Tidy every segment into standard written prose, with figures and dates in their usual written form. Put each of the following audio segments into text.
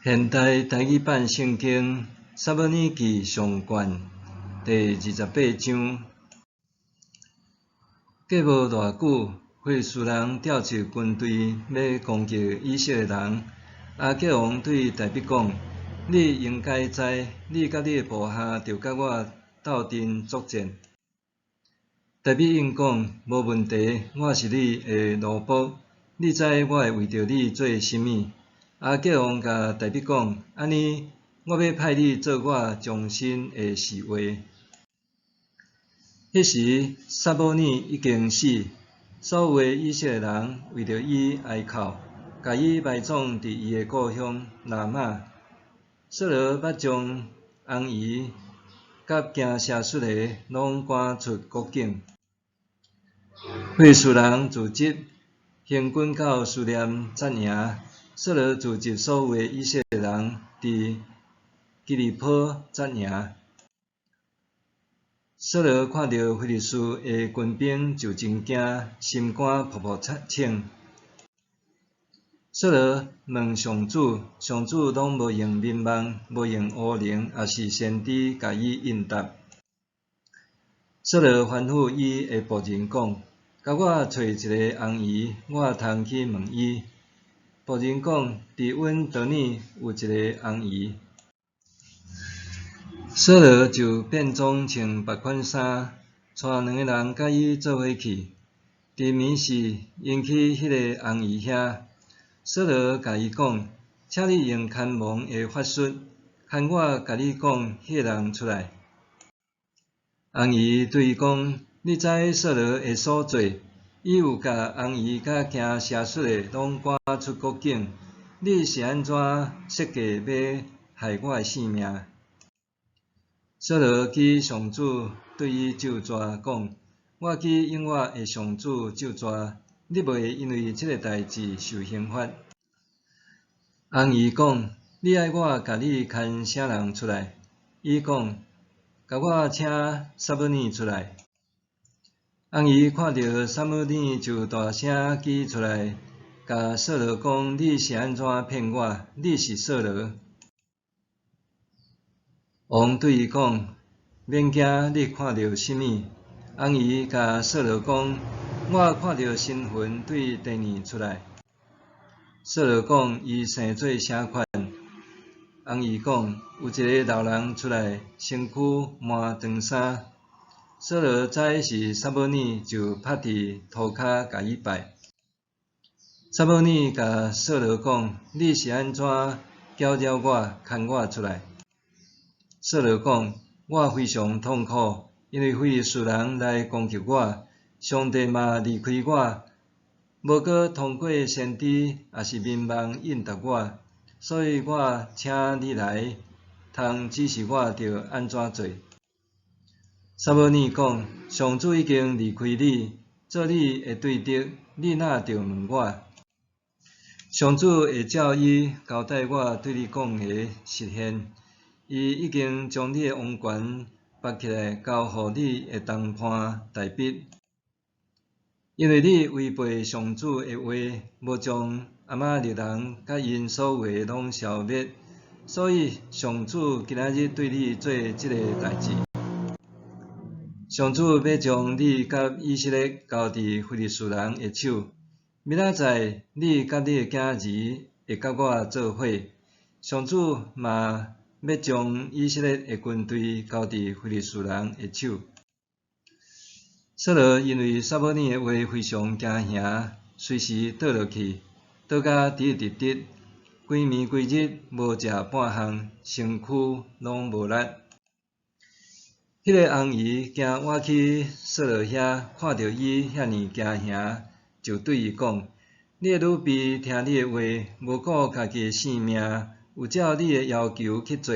现代台语版圣经撒母耳记上卷第28章。过无偌久，非利士人调集军队要攻击以色列人。亚吉王对大卫讲：“你应该知，你甲你的部下着甲我斗阵作战。”大卫应讲：“无问题，我是你的奴仆。你知我会为着你做甚物？”亚吉王甲大卫讲：“安尼，我要派你做我终身的侍卫。”迄时，撒母耳已经死，所有的以色列人为着伊哀哭，甲伊埋葬伫伊的故乡拉玛。扫罗捌将红衣甲惊射出的拢赶出国境。非利士人自击行军到苏念扎营，扫罗聚集所有的以色列人伫基利波扎营。扫罗看到非利士的军兵，就真惊，心肝噗噗呛。扫罗问上主，上主拢无用面梦，无用乌灵，也是先知甲伊应答。扫罗吩咐伊的仆人讲：“甲我找一个红衣，我通去问伊。”仆人讲：“伫阮桌顶有一个红衣。”扫罗就变装穿别款衫，带两个人甲伊做伙去。伫暝时，因去迄个红衣遐。扫罗甲伊讲：“请你用看盲的法术，看我甲你讲迄个人出来。”红衣对伊讲：“你知扫罗的所做，伊有甲红衣甲惊射出的拢赶出国境，你是安怎设计要害我的性命？”扫罗记上主对伊咒詛讲：“我记永远的上主咒詛，你袂因为即个代志受刑罚。”红衣讲：“你爱我甲你牵啥人出来？”伊讲：“甲我请撒母耳出来。”红衣看到撒母耳，就大声挤出来，甲扫罗讲：“你是安怎骗我？你是扫罗。”王对伊讲：“免惊，你看到甚物？”红衣甲扫罗讲：“我看到神魂对地面出来。”扫罗讲：“伊生做啥款？”红衣讲：“有一个老人出来，身躯满长衫。”扫罗知是撒母耳，就趴伫涂骹甲伊拜。撒母耳甲扫罗讲：“你是安怎搅扰我，牵我出来？”扫罗讲：“我非常痛苦，因为非利士人来攻击我，上帝嘛离开我，无过通过先知也是面梦应答我，所以我请你来，通指示我着安怎做。”撒母耳讲：“上主已经离开你，做你的对敌，你哪着问我？上主会照伊交代我对你讲的实现。伊已经将你的王权拔起来，交予你的同伴大卫，因为你违背上主的话，无将亚玛力人甲因所有的拢消灭，所以上主今仔日对你做即个代志。上主要将你甲以色列交伫非利士人的手。明仔载，你甲你的囝儿会甲我做伙。上主嘛要将以色列的军队交伫非利士人的手。扫罗因为撒母耳的话非常惊吓，随时倒落去，倒甲直直直，规暝规日无食半项，身躯拢无力。迄个红衣惊活去扫罗遐，看到伊遐尼惊吓，就对伊讲：“你的女婢听你的话，无顾家己的性命，有照你的要求去做。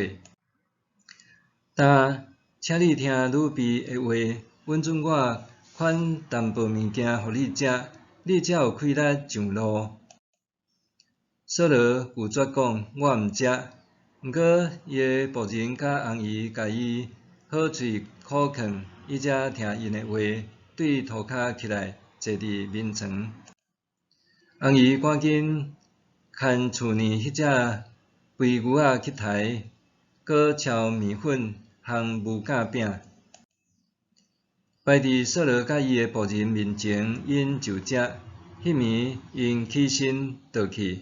但请你听女婢的话，允准我款淡薄物件互你食，你才有气力上路。”扫罗拒绝讲：“我毋食。”毋过伊的仆人甲红衣甲伊好喙苦劝，伊才听因的话，对涂骹起来，坐伫眠床。红衣赶紧牵厝内迄只肥牛仔去刣，搁炒面粉烘木架饼。摆伫扫罗甲伊个仆人面前，因就食。迄暝因起身倒去，